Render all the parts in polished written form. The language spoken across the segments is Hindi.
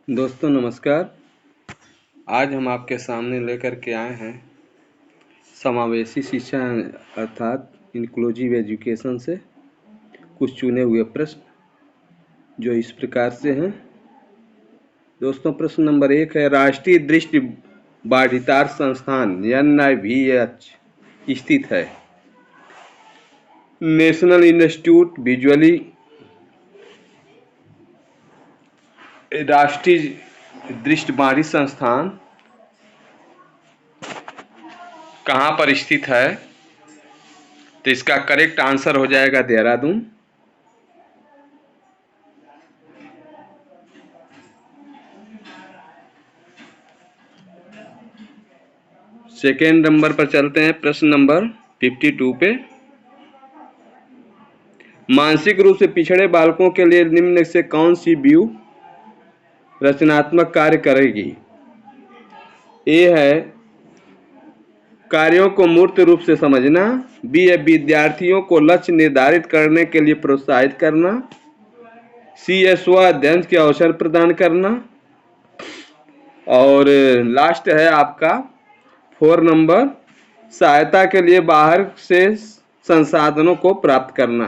दोस्तों नमस्कार। आज हम आपके सामने लेकर के आए हैं समावेशी शिक्षा अर्थात इंक्लूसिव एजुकेशन से कुछ चुने हुए प्रश्न जो इस प्रकार से हैं। दोस्तों प्रश्न नंबर 1 है, राष्ट्रीय दृष्टि बाधितार संस्थान NIVH स्थित है? नेशनल इंस्टीट्यूट विजुअली राष्ट्रीय दृष्टिबाधित संस्थान कहाँ पर स्थित है? तो इसका करेक्ट आंसर हो जाएगा देहरादून। सेकेंड नंबर पर चलते हैं, प्रश्न नंबर 52 पे। मानसिक रूप से पिछड़े बालकों के लिए निम्न से कौन सी व्यू रचनात्मक कार्य करेगी? ए है कार्यों को मूर्त रूप से समझना, बी है विद्यार्थियों को लक्ष्य निर्धारित करने के लिए प्रोत्साहित करना, सी है स्व अध्ययन के अवसर प्रदान करना, और लास्ट है आपका 4 नंबर सहायता के लिए बाहर से संसाधनों को प्राप्त करना।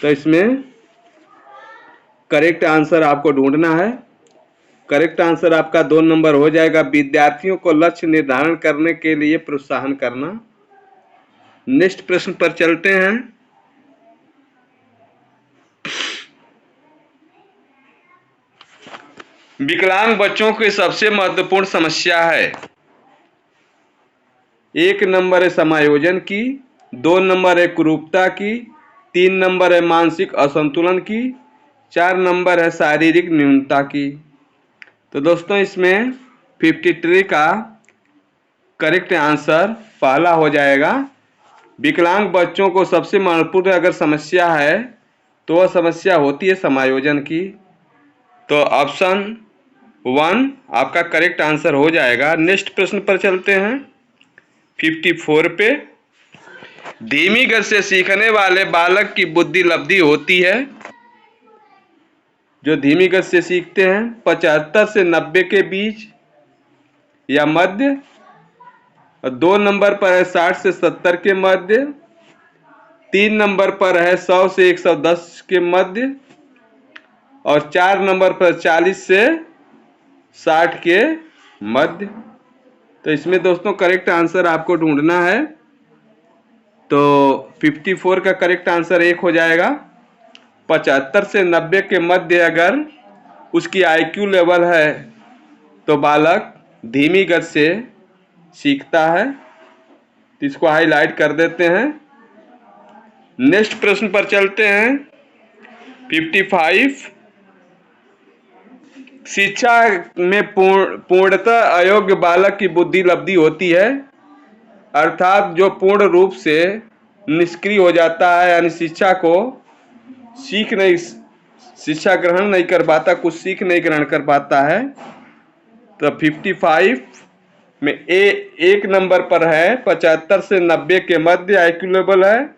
तो इसमें करेक्ट आंसर आपको ढूंढना है। करेक्ट आंसर आपका 2 नंबर हो जाएगा, विद्यार्थियों को लक्ष्य निर्धारण करने के लिए प्रोत्साहन करना। नेक्स्ट प्रश्न पर चलते हैं। विकलांग बच्चों की सबसे महत्वपूर्ण समस्या है? 1 नंबर है समायोजन की, 2 नंबर है कुरूपता की, 3 नंबर है मानसिक असंतुलन की, 4 नंबर है शारीरिक न्यूनता की। तो दोस्तों इसमें 53 का करेक्ट आंसर पहला हो जाएगा। विकलांग बच्चों को सबसे महत्वपूर्ण अगर समस्या है तो वह समस्या होती है समायोजन की। तो ऑप्शन 1 आपका करेक्ट आंसर हो जाएगा। नेक्स्ट प्रश्न पर चलते हैं 54 पे। धीमी गति से सीखने वाले बालक की बुद्धि लब्धि होती है? जो धीमी गति से सीखते हैं 75 से 90 के बीच या मध्य, 2 नंबर पर है 60 से 70 के मध्य, 3 नंबर पर है 100 से 110 के मध्य, और 4 नंबर पर 40 से 60 के मध्य। तो इसमें दोस्तों करेक्ट आंसर आपको ढूंढना है। तो 54 का करेक्ट आंसर 1 हो जाएगा। 75 से 90 के मध्य अगर उसकी IQ लेवल है तो बालक धीमी गति से सीखता है। तो इसको हाईलाइट कर देते हैं। नेक्स्ट प्रश्न पर चलते हैं 55। शिक्षा में पूर्णतः अयोग्य बालक की बुद्धि लब्धि होती है? अर्थात जो पूर्ण रूप से निष्क्रिय हो जाता है, यानी शिक्षा ग्रहण नहीं कर पाता, कुछ सीख नहीं ग्रहण कर पाता है। तो 55 में एक नंबर पर है 75 से 90 के मध्य IQ लेवल है,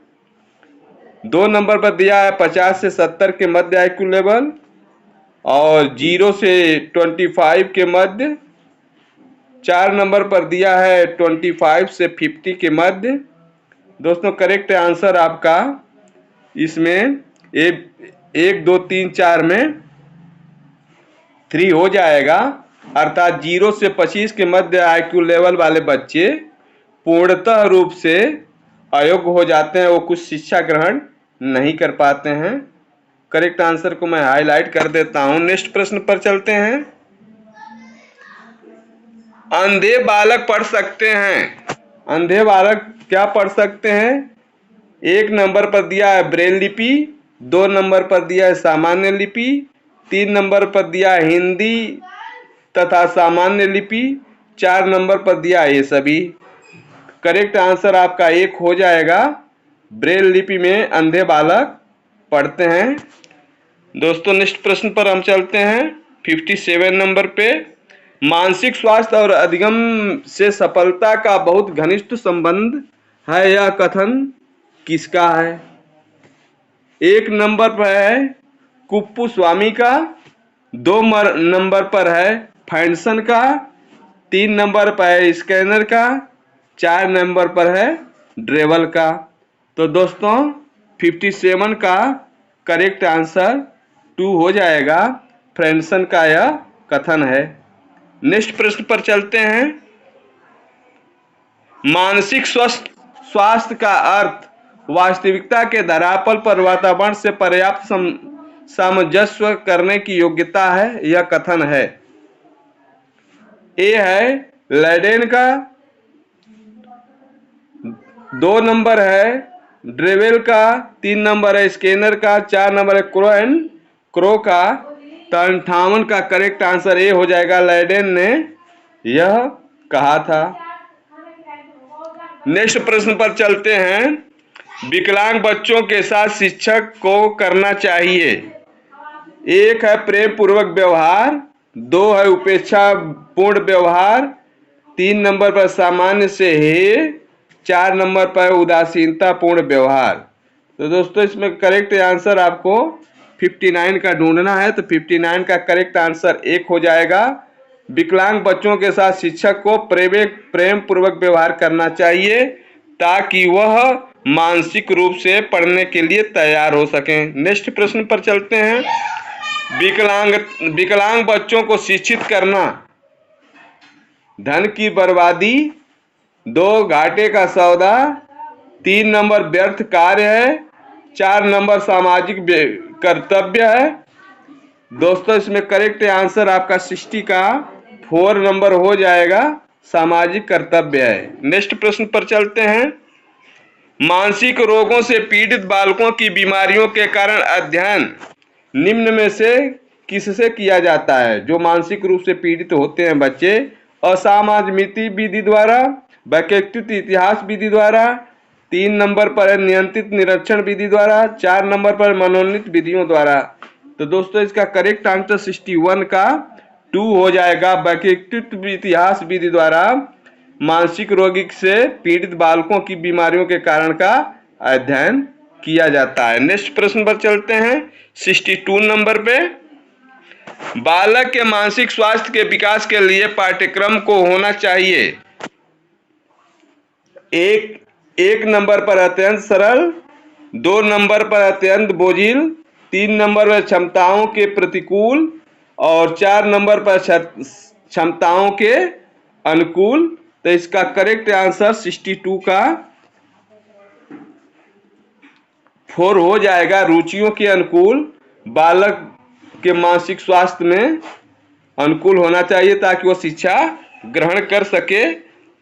2 नंबर पर दिया है 50 से 70 के मध्य IQ लेवल, और 0 से 25 के मध्य, 4 नंबर पर दिया है 25 से 50 के मध्य। दोस्तों करेक्ट आंसर आपका इसमें 1 2 3 4 में 3 हो जाएगा। अर्थात 0 से 25 के मध्य IQ लेवल वाले बच्चे पूर्णतः रूप से अयोग्य हो जाते हैं, वो कुछ शिक्षा ग्रहण नहीं कर पाते हैं। करेक्ट आंसर को मैं हाईलाइट कर देता हूं। नेक्स्ट प्रश्न पर चलते हैं। अंधे बालक पढ़ सकते हैं? अंधे बालक क्या पढ़ सकते हैं? 1 नंबर पर दिया है ब्रेल लिपि, 2 नंबर पर दिया है सामान्य लिपि, 3 नंबर पर दिया है हिंदी तथा सामान्य लिपि, 4 नंबर पर दिया है ये सभी। करेक्ट आंसर आपका 1 हो जाएगा। ब्रेल लिपि में अंधे बालक पढ़ते हैं। दोस्तों नेक्स्ट प्रश्न पर हम चलते हैं 57 नंबर पे। मानसिक स्वास्थ्य और अधिगम से सफलता का बहुत घनिष्ठ संबंध है, यह कथन किसका है? 1 नंबर पर है कुप्पू स्वामी का, नंबर पर है फैंडसन का, 3 नंबर पर है स्कैनर का, 4 नंबर पर है ड्रेवल का। तो दोस्तों 57 का करेक्ट आंसर 2 हो जाएगा। फैंडसन का यह कथन है। नेक्स्ट प्रश्न पर चलते हैं। मानसिक स्वास्थ्य का अर्थ वास्तविकता के धरातल पर वातावरण से पर्याप्त सामंजस्य करने की योग्यता है, यह कथन है। ए है लैडेन का, 2 नंबर है ड्रेवेल का, 3 नंबर है स्कैनर का, 4 नंबर है क्रो का। तो 58 का करेक्ट आंसर ए हो जाएगा, लैडेन ने यह कहा था। नेक्स्ट प्रश्न पर चलते हैं। विकलांग बच्चों के साथ शिक्षक को करना चाहिए। 1 है प्रेम पूर्वक व्यवहार, 2 है उपेक्षा पूर्ण व्यवहार, 3 नंबर पर सामान्य से है, 4 नंबर पर उदासीनता पूर्ण व्यवहार। तो दोस्तों इसमें करेक्ट आंसर आपको 59 का ढूंढना है। तो 59 का करेक्ट आंसर 1 हो जाएगा। विकलांग बच्चों के साथ शिक्षक को प्रेम पूर्वक व्यवहार करना चाहिए ताकि वह मानसिक रूप से पढ़ने के लिए तैयार हो सकें। नेक्स्ट प्रश्न पर चलते हैं। विकलांग बच्चों को शिक्षित करना धन की बर्बादी, 2 घाटे का सौदा, 3 नंबर व्यर्थ कार्य है, 4 नंबर सामाजिक कर्तव्य है। दोस्तों इसमें करेक्ट आंसर आपका 60 का 4 नंबर हो जाएगा, सामाजिक कर्तव्य है। नेक्स्ट प्रश्न पर चलते हैं। मानसिक रोगों से पीड़ित बालकों की बीमारियों के कारण अध्ययन निम्न में से किससे किया जाता है? जो मानसिक रूप से पीड़ित होते हैं बच्चे, असामाजिक विधि द्वारा, वैकल्पिक इतिहास विधि द्वारा, 3 नंबर पर है नियंत्रित निरीक्षण विधि द्वारा, 4 नंबर पर मनोनीत विधियों द्वारा। तो दोस्तों इसका करेक्ट आंसर 61 का 2 हो जाएगा। वैकल्पिक इतिहास विधि द्वारा मानसिक रोगी से पीड़ित बालकों की बीमारियों के कारण का अध्ययन किया जाता है। नेक्स्ट प्रश्न पर चलते हैं। 62 नंबर पे, बालक के मानसिक स्वास्थ्य के विकास के लिए पाठ्यक्रम को होना चाहिए। एक नंबर पर अत्यंत सरल, 2 नंबर पर अत्यंत बोझिल, 3 नंबर पर क्षमताओं के प्रतिकूल और 4 नंबर पर क्षमताओं के अनुकूल। तो इसका करेक्ट आंसर 62 का 4 हो जाएगा। रुचियों के अनुकूल बालक के मानसिक स्वास्थ्य में अनुकूल होना चाहिए ताकि वो शिक्षा ग्रहण कर सके।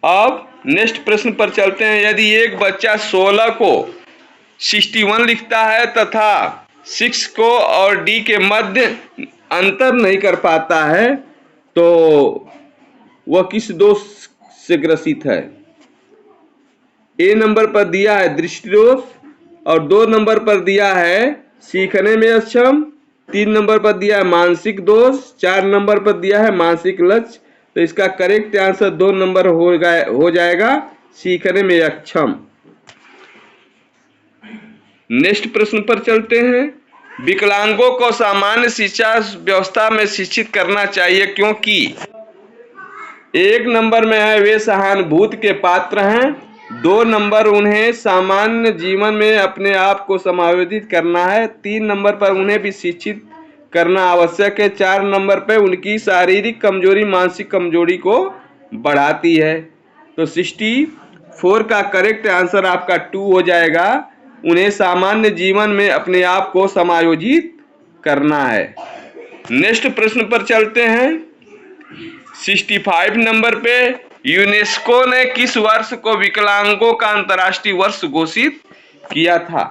अब नेक्स्ट प्रश्न पर चलते हैं। यदि एक बच्चा 16 को 61 लिखता है तथा 6 को और D के मध्य अंतर नहीं कर पाता है तो वह किस दोष से ग्रसित है? ए नंबर पर दिया है दृष्टि दोष और 2 नंबर पर दिया है सीखने में अक्षम, 3 नंबर पर दिया है मानसिक दोष, 4 नंबर पर दिया है मानसिक लक्ष्य। तो इसका करेक्ट आंसर 2 नंबर हो जाएगा, सीखने में अक्षम। नेक्स्ट प्रश्न पर चलते हैं। विकलांगों को सामान्य शिक्षा व्यवस्था में शिक्षित करना चाहिए क्योंकि 1 नंबर में है वे सहानुभूति के पात्र हैं, 2 नंबर उन्हें सामान्य जीवन में अपने आप को समायोजित करना है, 3 नंबर पर उन्हें भी शिक्षित करना आवश्यक है, 4 नंबर पर उनकी शारीरिक कमजोरी मानसिक कमजोरी को बढ़ाती है। तो 64 का करेक्ट आंसर आपका 2 हो जाएगा। उन्हें सामान्य जीवन में अपने आप को समायोजित करना है। नेक्स्ट प्रश्न पर चलते हैं। 65 नंबर पे, यूनेस्को ने किस वर्ष को विकलांगों का अंतर्राष्ट्रीय वर्ष घोषित किया था?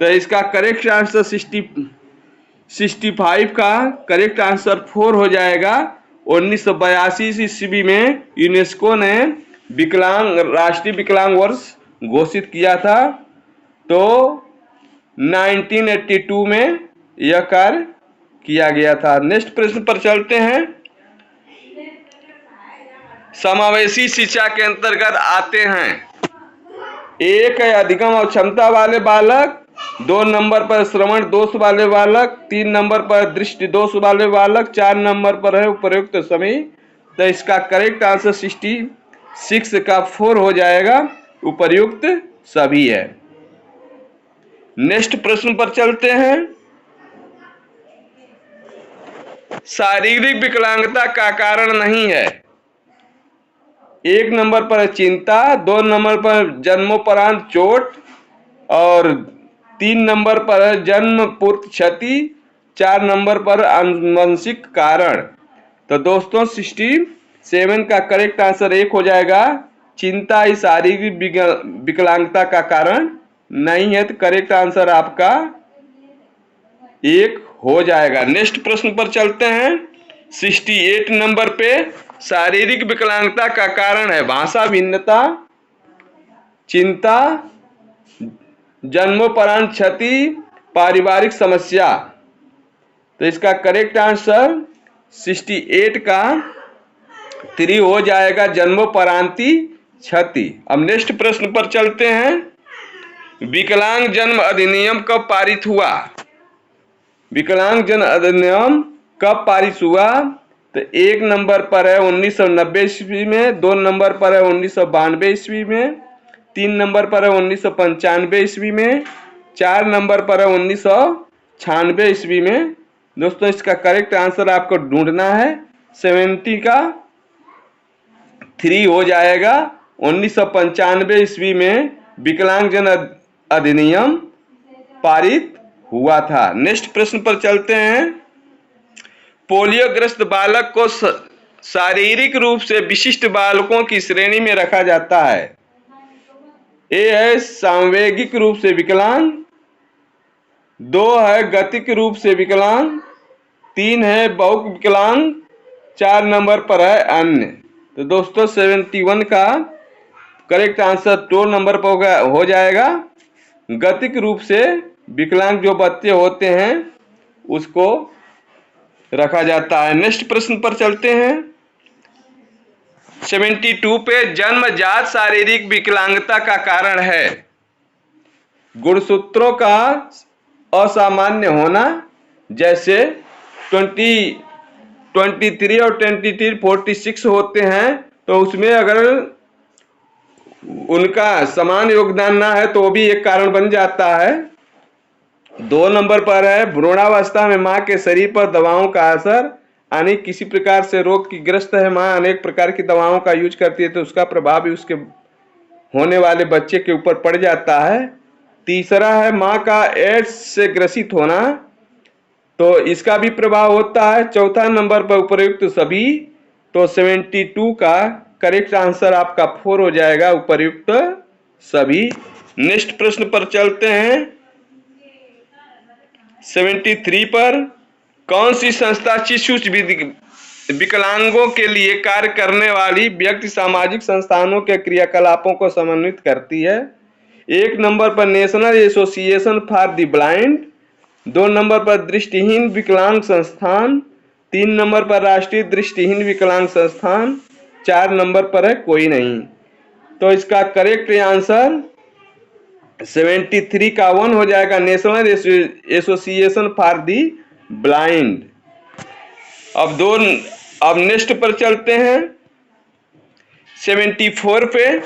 तो इसका करेक्ट आंसर 65 का करेक्ट आंसर 4 हो जाएगा। 1982 ईस्वी में यूनेस्को ने राष्ट्रीय विकलांग वर्ष घोषित किया था। तो 1982 में यह कार्य किया गया था। नेक्स्ट प्रश्न पर चलते हैं। समावेशी शिक्षा के अंतर्गत आते हैं। 1 है अधिगम और क्षमता वाले बालक, 2 नंबर पर श्रवण दोष वाले बालक, 3 नंबर पर दृष्टि दोष वाले बालक, 4 नंबर पर है उपर्युक्त सभी। तो इसका करेक्ट आंसर 66 का 4 हो जाएगा, उपर्युक्त सभी है। नेक्स्ट प्रश्न पर चलते हैं। शारीरिक विकलांगता का कारण नहीं है। 1 नंबर पर चिंता, 2 नंबर पर जन्मोपरांत चोट और 3 नंबर पर जन्म पूर्व क्षति, 4 नंबर पर आनुवंशिक कारण। तो दोस्तों 67 का करेक्ट आंसर 1 हो जाएगा। चिंता ही शारीरिक विकलांगता का कारण नहीं है, तो करेक्ट आंसर आपका 1 हो जाएगा। नेक्स्ट प्रश्न पर चलते हैं। 68 नंबर पे शारीरिक विकलांगता का कारण है भाषा भिन्नता, चिंता, जन्मोपरांत क्षति, पारिवारिक समस्या। तो इसका करेक्ट आंसर 68 का 3 हो जाएगा, जन्मोपरांती क्षति। अब नेक्स्ट प्रश्न पर चलते हैं। विकलांग जन्म अधिनियम कब पारित हुआ? विकलांग जन अधिनियम कब पारित हुआ? तो 1 नंबर पर है 1990 ईस्वी में, 2 नंबर पर है 1992 ईस्वी में, 3 नंबर पर है 1995 ईस्वी में, 4 नंबर पर है 1996 ईस्वी में। दोस्तों इसका करेक्ट आंसर आपको ढूंढना है। 70 का 3 हो जाएगा। 1995 ईस्वी में विकलांग जन अधिनियम पारित हुआ था। नेक्स्ट प्रश्न पर चलते हैं। पोलियोग्रस्त बालक को शारीरिक रूप से विशिष्ट बालकों की श्रेणी में रखा जाता है। ए है सांवेगिक रूप से विकलांग, 2 है गतिक रूप से विकलांग, 3 है बहु विकलांग, 4 नंबर पर है अन्य। तो दोस्तों 71 का करेक्ट आंसर 2 नंबर पर हो जाएगा। गतिक रूप से विकलांग जो बच्चे होते हैं उसको रखा जाता है। नेक्स्ट प्रश्न पर चलते हैं। 72 पे जन्मजात शारीरिक विकलांगता का कारण है गुणसूत्रों का असामान्य होना, जैसे 23 और 46 होते हैं, तो उसमें अगर उनका समान योगदान ना है तो वो भी एक कारण बन जाता है। 2 नंबर पर है भ्रूणावस्था में मां के शरीर पर दवाओं का असर, यानी किसी प्रकार से रोग की ग्रस्त है मां, अनेक प्रकार की दवाओं का यूज करती है तो उसका प्रभाव भी उसके होने वाले बच्चे के ऊपर पड़ जाता है। तीसरा है मां का एड्स से ग्रसित होना, तो इसका भी प्रभाव होता है। चौथा नंबर पर उपर्युक्त सभी। तो 72 का करेक्ट आंसर आपका 4 हो जाएगा, उपर्युक्त सभी। नेक्स्ट प्रश्न पर चलते हैं। 73 पर कौन सी संस्था शिशु विकलांगों के लिए कार्य करने वाली व्यक्ति सामाजिक संस्थानों के क्रियाकलापों को समन्वित करती है? 1 नंबर पर national association for the blind, 2 number पर दृष्टिहीन विकलांग संस्थान, 3 नंबर पर राष्ट्रीय दृष्टिहीन विकलांग संस्थान, 4 नंबर पर है कोई नहीं। तो इसका करेक्ट आंसर 73 का 1 हो जाएगा, national association for the blind. अब नेक्स्ट पर चलते हैं। 74 पे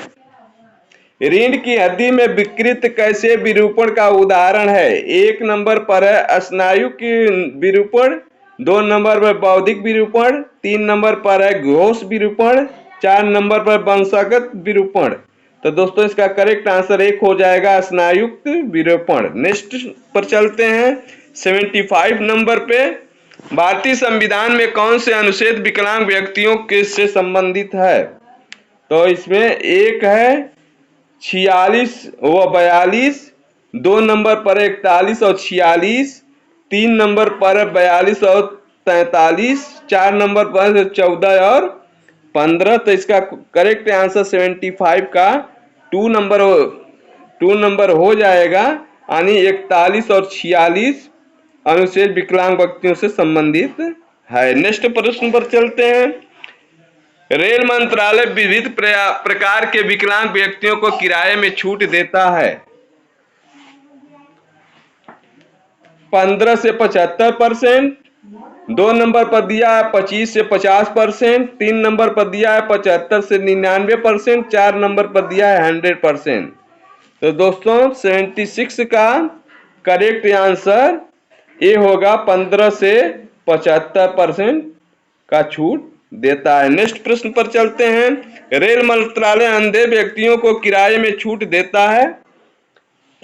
रीढ़ की हड्डी में विकृत कैसे विरूपण का उदाहरण है? 1 नंबर पर है स्नायु की विरूपण, 2 नंबर पर बौद्धिक विरूपण, 3 नंबर पर है घोष विरूपण, 4 नंबर पर वंशगत विरूपण। तो दोस्तों इसका करेक्ट आंसर 1 हो जाएगा, स्नायुक्त विरूपण। नेक्स्ट पर चलते हैं। 75 नंबर पे भारतीय संविधान में कौन से अनुच्छेद विकलांग व्यक्तियों के से संबंधित है? तो इसमें एक है 46 व 42, 2 नंबर पर 41 और 46, 3 नंबर पर 42 और 43, 4 नंबर पर 14 और 15। तो इसका करेक्ट आंसर 75 का 2 नंबर हो जाएगा, यानी 41 और 46 अनुच्छेद विकलांग व्यक्तियों से संबंधित है। नेक्स्ट प्रश्न पर चलते हैं। रेल मंत्रालय विविध प्रकार के विकलांग व्यक्तियों को किराए में छूट देता है। 15 से 75%, 2 नंबर पर दिया है 25 से 50%, 3 नंबर पर दिया है 75 से 99%, 4 नंबर पर दिया है 100%। तो दोस्तों 76 का करेक्ट आंसर ए होगा, 15 से 75% का छूट देता है। नेक्स्ट प्रश्न पर चलते हैं। रेल मंत्रालय अंधे व्यक्तियों को किराए में छूट देता है,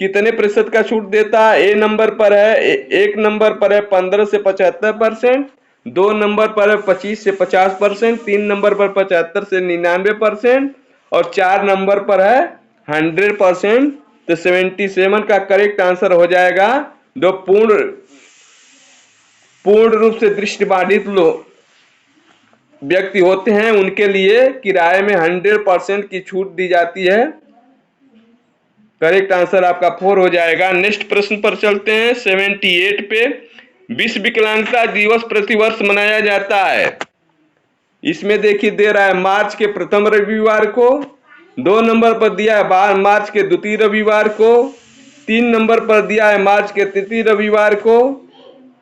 कितने प्रतिशत का छूट देता है? ए नंबर पर है, एक नंबर पर है 15 से 75%, 2 नंबर पर है 25 से 50%, 3 नंबर पर 75 से 99% और 4 नंबर पर है 100%। तो 77 का करेक्ट आंसर हो जाएगा। जो पूर्ण रूप से दृष्टिबाधित लोग व्यक्ति होते हैं उनके लिए किराए में 100% की छूट दी जाती है। करेक्ट आंसर आपका 4 हो जाएगा। नेक्स्ट प्रश्न पर चलते हैं। 78 पे विश्व विकलांगता दिवस प्रतिवर्ष मनाया जाता है। इसमें देखिए दे रहा है मार्च के प्रथम रविवार को, 2 नंबर पर दिया है मार्च के द्वितीय रविवार को, 3 नंबर पर दिया है मार्च के तृतीय रविवार को,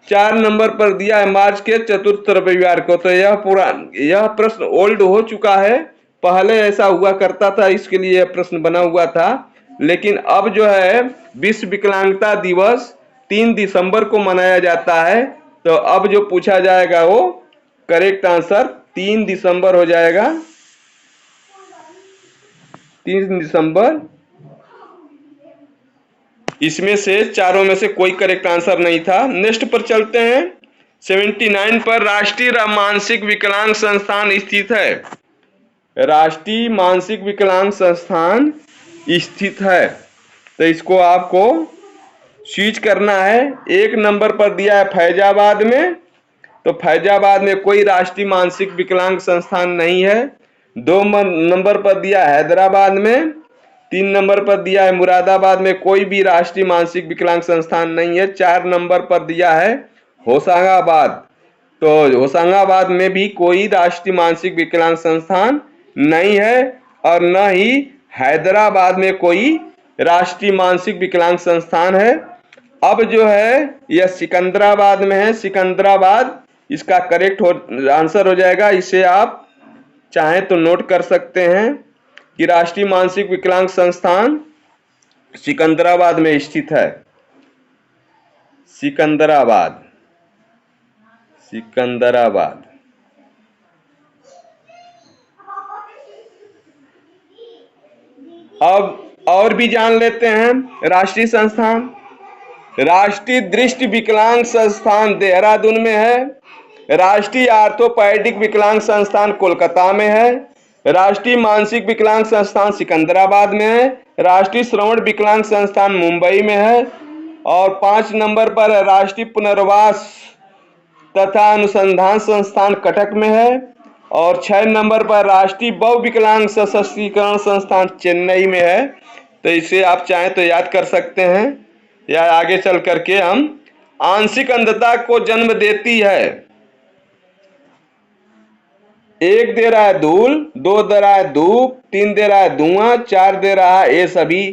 4 नंबर पर दिया है मार्च के चतुर्थ रविवार को। तो यह प्रश्न ओल्ड हो चुका है, पहले ऐसा हुआ करता था, इसके लिए यह प्रश्न बना हुआ था। लेकिन अब जो है विश्व विकलांगता दिवस 3 दिसंबर को मनाया जाता है। तो अब जो पूछा जाएगा वो करेक्ट आंसर 3 दिसंबर हो जाएगा। 3 दिसंबर। इसमें से चारों में से कोई करेक्ट आंसर नहीं था। नेक्स्ट पर चलते हैं। 79 पर राष्ट्रीय मानसिक विकलांग संस्थान स्थित है। राष्ट्रीय मानसिक विकलांग संस्थान स्थित है, तो इसको आपको स्विच करना है। 1 नंबर पर दिया है फैजाबाद में, तो फैजाबाद में कोई राष्ट्रीय मानसिक विकलांग संस्थान नहीं है। 2 नंबर पर दिया है हैदराबाद में, 3 नंबर पर दिया है मुरादाबाद में कोई भी राष्ट्रीय मानसिक विकलांग संस्थान नहीं है। 4 नंबर पर दिया है होशंगाबाद, तो होशंगाबाद में भी कोई राष्ट्रीय मानसिक विकलांग संस्थान नहीं है और न ही हैदराबाद में कोई राष्ट्रीय मानसिक विकलांग संस्थान है। अब जो है यह सिकंदराबाद में है। सिकंदराबाद इसका करेक्ट आंसर हो जाएगा। इसे आप चाहें तो नोट कर सकते हैं कि राष्ट्रीय मानसिक विकलांग संस्थान सिकंदराबाद में स्थित है। सिकंदराबाद, सिकंदराबाद। अब और भी जान लेते हैं राष्ट्रीय संस्थान। राष्ट्रीय दृष्टि विकलांग संस्थान देहरादून में है। राष्ट्रीय आर्थोपैडिक विकलांग संस्थान कोलकाता में है। राष्ट्रीय मानसिक विकलांग संस्थान सिकंदराबाद में है। राष्ट्रीय श्रवण विकलांग संस्थान मुंबई में है। और 5 नंबर पर राष्ट्रीय पुनर्वास तथा अनुसंधान संस्थान कटक में है। और 6 नंबर पर राष्ट्रीय बहुविकलांग सशक्तिकरण संस्थान चेन्नई में है। तो इसे आप चाहें तो याद कर सकते हैं, या आगे चल करके हम आंशिक अंधता को जन्म देती है। 1 दे रहा है धूल, 2 दे रहा है धूप, 3 दे रहा है धुआं, 4 दे रहा है ये सभी।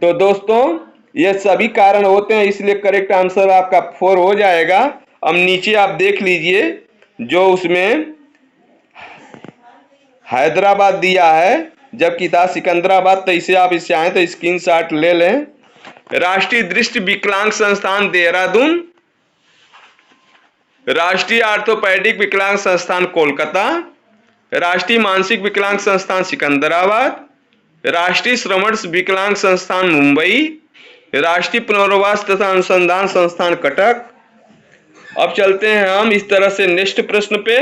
तो दोस्तों ये सभी कारण होते हैं, इसलिए करेक्ट आंसर आपका 4 हो जाएगा। अब नीचे आप देख लीजिए जो उसमें हैदराबाद दिया है जबकि था सिकंदराबाद, तो इसे आप इससे आए तो स्क्रीनशॉट ले लें। राष्ट्रीय दृष्टि विकलांग संस्थान देहरादून, राष्ट्रीय आर्थोपैडिक विकलांग संस्थान कोलकाता, राष्ट्रीय मानसिक विकलांग संस्थान सिकंदराबाद, राष्ट्रीय श्रवण विकलांग संस्थान मुंबई, राष्ट्रीय पुनर्वास तथा अनुसंधान संस्थान कटक। अब चलते हैं हम इस तरह से नेक्स्ट प्रश्न पे।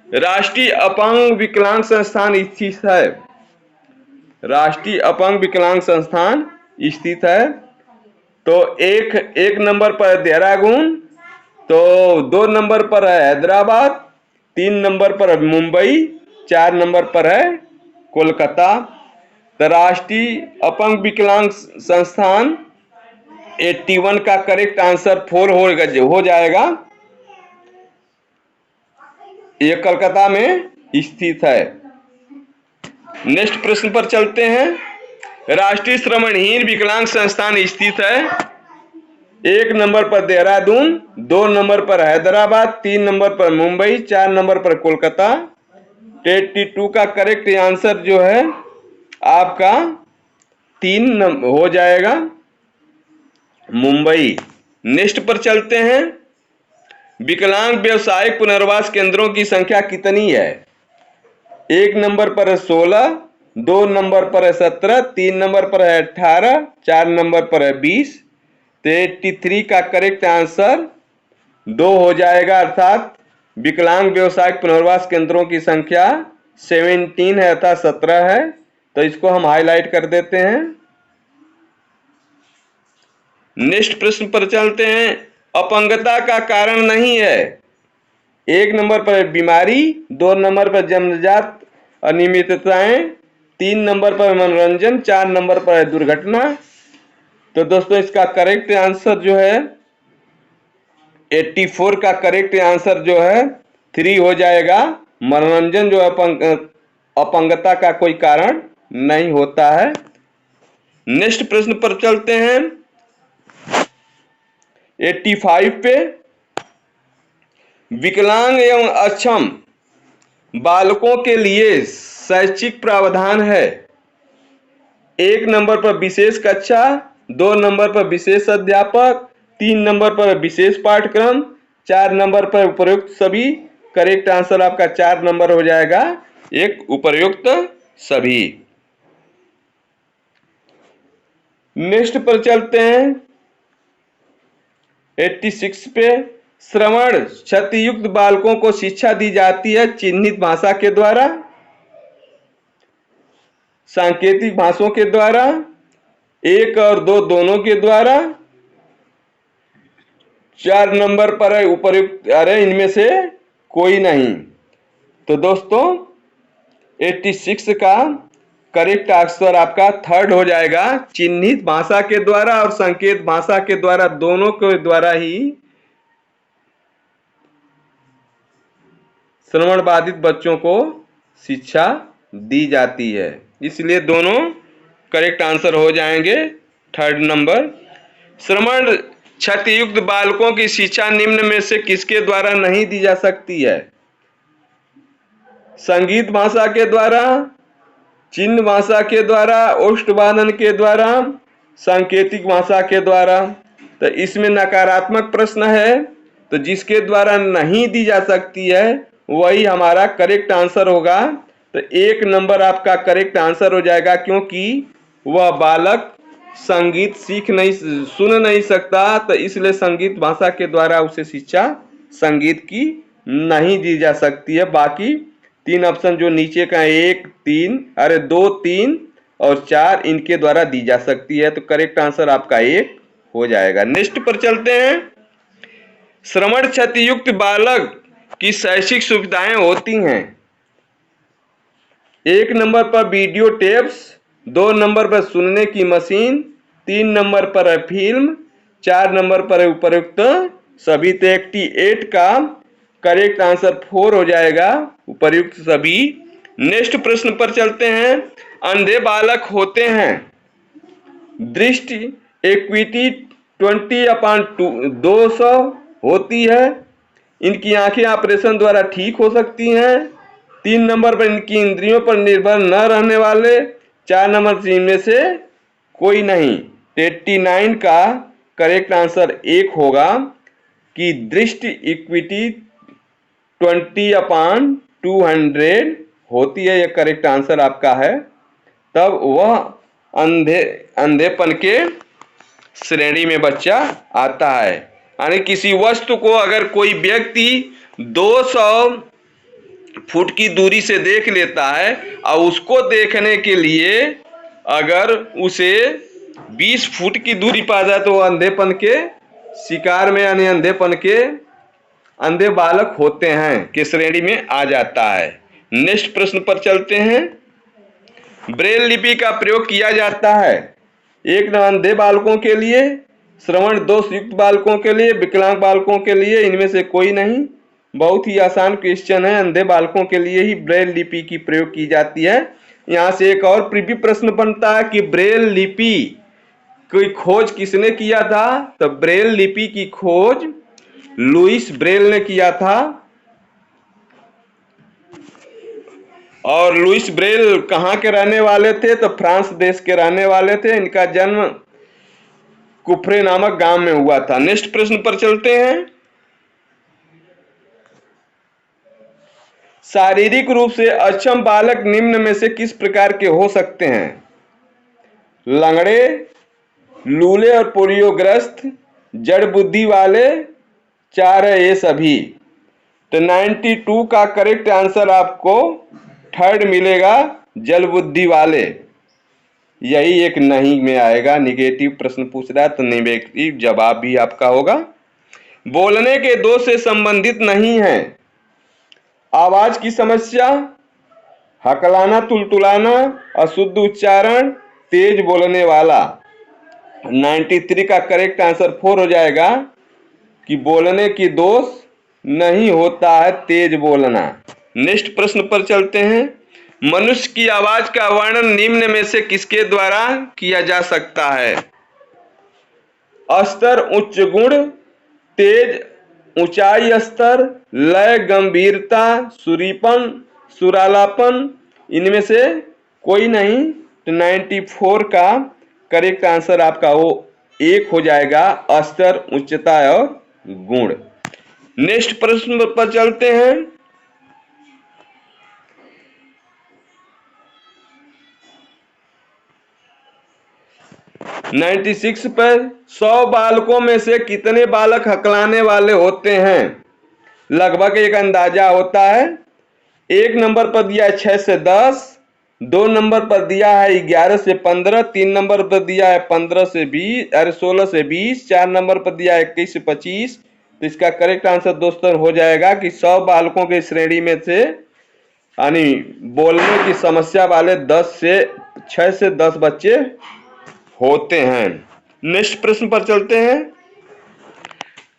राष्ट्रीय अपंग विकलांग संस्थान स्थित है। राष्ट्रीय अपंग विकलांग संस्थान स्थित है। तो एक नंबर पर देहरादून, तो 2 नंबर पर है हैदराबाद, 3 नंबर पर है मुंबई, 4 नंबर पर है कोलकाता। तो राष्ट्रीय अपंग विकलांग संस्थान 81 का करेक्ट आंसर 4 हो जाएगा। ये कलकत्ता में स्थित है। नेक्स्ट प्रश्न पर चलते हैं। राष्ट्रीय श्रवणहीन विकलांग संस्थान स्थित है। 1 नंबर पर देहरादून, 2 नंबर पर हैदराबाद, 3 नंबर पर मुंबई, 4 नंबर पर कोलकाता। 82 का करेक्ट आंसर जो है आपका 3 हो जाएगा मुंबई। नेक्स्ट पर चलते हैं। विकलांग व्यवसायिक पुनर्वास केंद्रों की संख्या कितनी है? 1 नंबर पर है 16, 2 नंबर पर है 17, 3 नंबर पर है 18, 4 नंबर पर है 20। तो 83 का करेक्ट आंसर 2 हो जाएगा, अर्थात विकलांग व्यवसायिक पुनर्वास केंद्रों की संख्या 17 है अर्थात 17 है। तो इसको हम हाईलाइट कर देते हैं। नेक्स्ट प्रश्न पर चलते हैं। अपंगता का कारण नहीं है। 1 नंबर पर बीमारी, 2 नंबर पर जन्मजात अनियमितताएं, 3 नंबर पर मनोरंजन, 4 नंबर पर दुर्घटना। तो दोस्तों इसका करेक्ट आंसर जो है 84 का करेक्ट आंसर जो है 3 हो जाएगा। मनोरंजन जो अपंगता का कोई कारण नहीं होता है। नेक्स्ट प्रश्न पर चलते हैं। 85 पे विकलांग एवं अक्षम बालकों के लिए शैक्षिक प्रावधान है। 1 नंबर पर विशेष कक्षा, 2 नंबर पर विशेष अध्यापक, 3 नंबर पर विशेष पाठ्यक्रम, 4 नंबर पर उपयुक्त सभी। करेक्ट आंसर आपका 4 नंबर हो जाएगा, एक उपयुक्त सभी। नेक्स्ट पर चलते हैं। 86 पे श्रवण क्षतियुक्त बालकों को शिक्षा दी जाती है चिन्हित भाषा के द्वारा, सांकेतिक भाषाओं के द्वारा, 1 और 2 दोनों के द्वारा। 4 नंबर पर है उपयुक्त, अरे इनमें से कोई नहीं। तो दोस्तों 86 का करेक्ट आंसर आपका 3rd हो जाएगा, चिन्हित भाषा के द्वारा और संकेत भाषा के द्वारा, दोनों के द्वारा ही श्रवण बाधित बच्चों को शिक्षा दी जाती है, इसलिए दोनों करेक्ट आंसर हो जाएंगे 3rd नंबर। श्रवण क्षतियुक्त बालकों की शिक्षा निम्न में से किसके द्वारा नहीं दी जा सकती है? संगीत भाषा के द्वारा, चिन्ह भाषा के द्वारा, ओष्ठवादन के द्वारा, सांकेतिक भाषा के द्वारा। तो इसमें नकारात्मक प्रश्न है, तो जिसके द्वारा नहीं दी जा सकती है वही हमारा करेक्ट आंसर होगा। तो 1 नंबर आपका करेक्ट आंसर हो जाएगा, क्योंकि वह बालक संगीत सुन नहीं सकता, तो इसलिए संगीत भाषा के द्वारा उसे शिक्षा संगीत की नहीं दी जा सकती है। बाकी 3 ऑप्शन जो नीचे का 1, 3, अरे 2, 3 और 4 इनके द्वारा दी जा सकती है। तो करेक्ट आंसर आपका 1 हो जाएगा। नेक्स्ट पर चलते हैं। श्रवण क्षतियुक्त बालक की शैक्षिक सुविधाएं होती हैं। 1 नंबर पर वीडियो टेप्स, 2 नंबर पर सुनने की मशीन, 3 नंबर पर है फिल्म, 4 नंबर पर है उपयुक्त सभी। तो 88 का करेक्ट आंसर 4 हो जाएगा, उपयुक्त सभी। नेक्स्ट प्रश्न पर चलते हैं। अंधे बालक होते हैं। दृष्टि एक्विटी 20/200 होती है। इनकी आंखें ऑपरेशन द्वारा ठीक हो सकती हैं। 3 नंबर पर इनकी इंद्रियों पर निर्भर न रहने वाले, 4 नंबर इनमें से कोई नहीं। 89 का करेक्ट आंसर 1 होगा कि दृष्टि इक्विटी 20/200 होती है, यह करेक्ट आंसर आपका है। तब वह अंधेपन के श्रेणी में बच्चा आता है। यानी किसी वस्तु को अगर कोई व्यक्ति 200 फुट की दूरी से देख लेता है और उसको देखने के लिए अगर उसे 20 फुट की दूरी पा जाए तो वो अंधेपन के शिकार में, यानी अंधेपन के अंधे बालक होते हैं के श्रेणी में आ जाता है। नेक्स्ट प्रश्न पर चलते हैं। ब्रेल लिपि का प्रयोग किया जाता है। 1 अंधे बालकों के लिए, श्रवण दोष युक्त बालकों के लिए, विकलांग बालकों के लिए, इनमें से कोई नहीं। बहुत ही आसान क्वेश्चन है। अंधे बालकों के लिए ही ब्रेल लिपि की प्रयोग की जाती है। यहाँ से एक और प्रीव्यू प्रश्न बनता है कि ब्रेल लिपि कोई खोज किसने किया था? तो ब्रेल लिपि की खोज लुइस ब्रेल ने किया था। और लुइस ब्रेल कहाँ के रहने वाले थे? तो फ्रांस देश के रहने वाले थे। इनका जन्म कुफ्रे नामक गांव में हुआ था। नेक्स्ट प्रश्न पर चलते हैं। शारीरिक रूप से अक्षम बालक निम्न में से किस प्रकार के हो सकते हैं? लंगड़े, लूले और पोलियोग्रस्त, जड़ बुद्धि वाले, चार है ये सभी। तो 92 का करेक्ट आंसर आपको थर्ड मिलेगा, जल बुद्धि वाले। यही एक नहीं में आएगा। निगेटिव प्रश्न पूछ रहा है तो निगेटिव जवाब भी आपका होगा। बोलने के दोष से संबंधित नहीं है। आवाज की समस्या, हकलाना, तुलतुलाना, अशुद्ध उच्चारण, तेज बोलने वाला। 93 का करेक्ट आंसर 4 हो जाएगा कि बोलने की दोष नहीं होता है, तेज बोलना। नेक्स्ट प्रश्न पर चलते हैं। मनुष्य की आवाज का वर्णन निम्न में से किसके द्वारा किया जा सकता है? स्तर, उच्च गुण, तेज, ऊंचाई स्तर, लय, गंभीरता, सुरीपन, सुरालापन। इनमें से कोई नहीं। तो 94 का करेक्ट आंसर आपका वो एक हो जाएगा, स्तर, उच्चता और गुण। नेक्स्ट प्रश्न पर चलते हैं। नाइन्टी सिक्स पर 100 बालकों में से कितने बालक हकलाने वाले होते हैं? लगभग एक अंदाजा होता है। एक नंबर पर दिया है 6 से 10, 2 नंबर पर दिया है 11 से 15, 3 नंबर पर दिया है 15 से 20, अरे 16 से 20, 4 नंबर पर दिया है 21 से 25। तो इसका करेक्ट आंसर दोस्तों हो जाएगा कि 100 बालकों के श्रेणी में से यानी बोलने की समस्या वाले 6 से 10 बच्चे होते हैं। नेक्स्ट प्रश्न पर चलते हैं।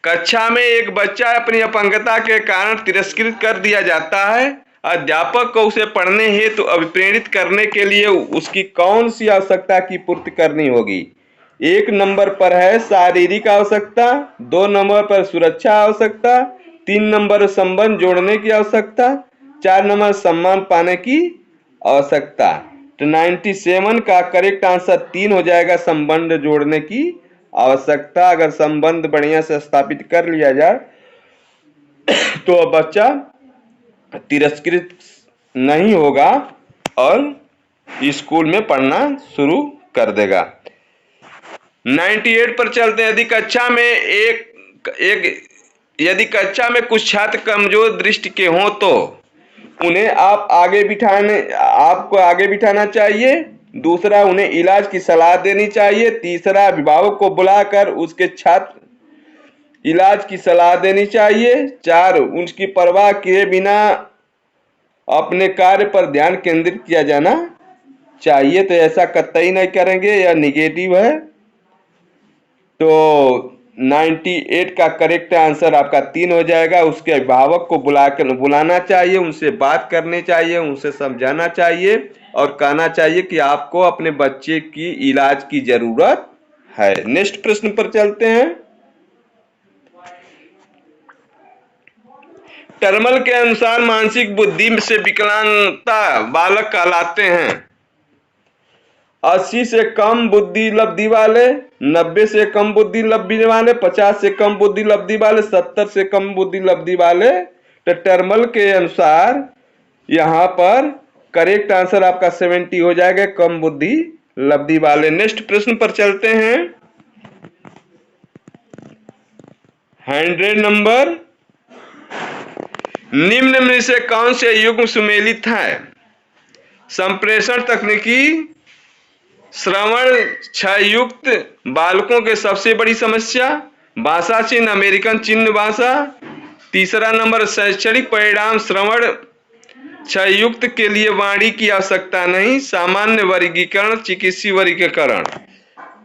कक्षा में एक बच्चा अपनी अपंगता के कारण तिरस्कृत कर दिया जाता है। अध्यापक को उसे पढ़ने हेतु अभिप्रेरित करने के लिए उसकी कौन सी आवश्यकता की पूर्ति करनी होगी? एक नंबर पर है शारीरिक आवश्यकता, 2 नंबर पर सुरक्षा आवश्यकता, 3 नंबर संबंध जोड़ने की आवश्यकता, 4 नंबर सम्मान पाने की आवश्यकता। तो 97 का करेक्ट आंसर 3 हो जाएगा, संबंध जोड़ने की आवश्यकता। अगर संबंध बढ़िया से स्थापित कर लिया जाए तो बच्चा तिरस्कृत नहीं होगा और स्कूल में पढ़ना शुरू कर देगा। 98 पर चलते हैं। यदि कक्षा में कुछ छात्र कमजोर दृष्टि के हों तो उन्हें आपको आगे बिठाना चाहिए। दूसरा, उन्हें इलाज की सलाह देनी चाहिए। तीसरा, अभिभावक को बुलाकर उसके छात्र इलाज की सलाह देनी चाहिए। 4, उसकी परवाह किए बिना अपने कार्य पर ध्यान केंद्रित किया जाना चाहिए। तो ऐसा कतई नहीं करेंगे, यह निगेटिव है। तो 98 का करेक्ट आंसर आपका 3 हो जाएगा। उसके अभिभावक को बुलाना चाहिए, उनसे बात करनी चाहिए, उनसे समझाना चाहिए और कहना चाहिए कि आपको अपने बच्चे की इलाज की जरूरत है। नेक्स्ट प्रश्न पर चलते हैं। टर्मल के अनुसार मानसिक बुद्धि से विकलांगता बालक कहलाते हैं 80 से कम बुद्धि लब्धि वाले, 90 से कम बुद्धि लब्धि वाले, 50 से कम बुद्धि लब्धि वाले, 70 से कम बुद्धि लब्धि वाले। तो टर्मल के अनुसार यहाँ पर करेक्ट आंसर आपका 70 हो जाएगा, कम बुद्धि लब्धि वाले। नेक्स्ट प्रश्न पर चलते हैं। 100 नंबर। निम्न में से कौन से युग्म सुमेलित है? संप्रेषण तकनीकी, श्रवण क्षय युक्त बालकों के सबसे बड़ी समस्या, भाषा चिन्ह अमेरिकन चिन्ह भाषा। तीसरा नंबर, शैक्षणिक परिणाम श्रवण क्षय युक्त के लिए वाणी की आवश्यकता नहीं, सामान्य वर्गीकरण, चिकित्सीय वर्गीकरण।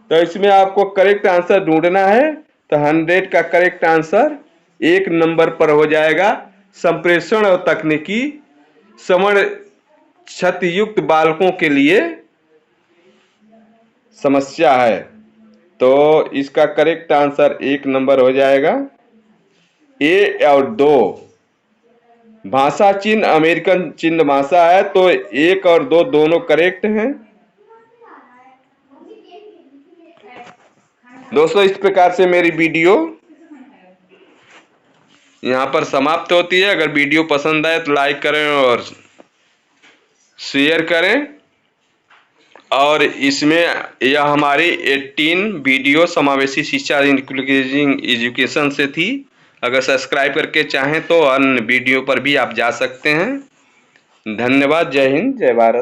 तो इसमें आपको करेक्ट आंसर ढूंढना है। तो 100 का करेक्ट आंसर 1 नंबर पर हो जाएगा। संप्रेषण और तकनीकी श्रवण क्षति युक्त बालकों के लिए समस्या है। तो इसका करेक्ट आंसर 1 नंबर हो जाएगा। ए और 2 भाषा चिन्ह अमेरिकन चिन्ह भाषा है, तो 1 और 2 दोनों करेक्ट हैं। दोस्तों इस प्रकार से मेरी वीडियो यहाँ पर समाप्त होती है। अगर वीडियो पसंद आए तो लाइक करें और शेयर करें। और इसमें यह हमारी 18 वीडियो समावेशी शिक्षा इंक्लूसिव एजुकेशन से थी। अगर सब्सक्राइब करके चाहें तो अन्य वीडियो पर भी आप जा सकते हैं। धन्यवाद। जय हिंद, जय भारत।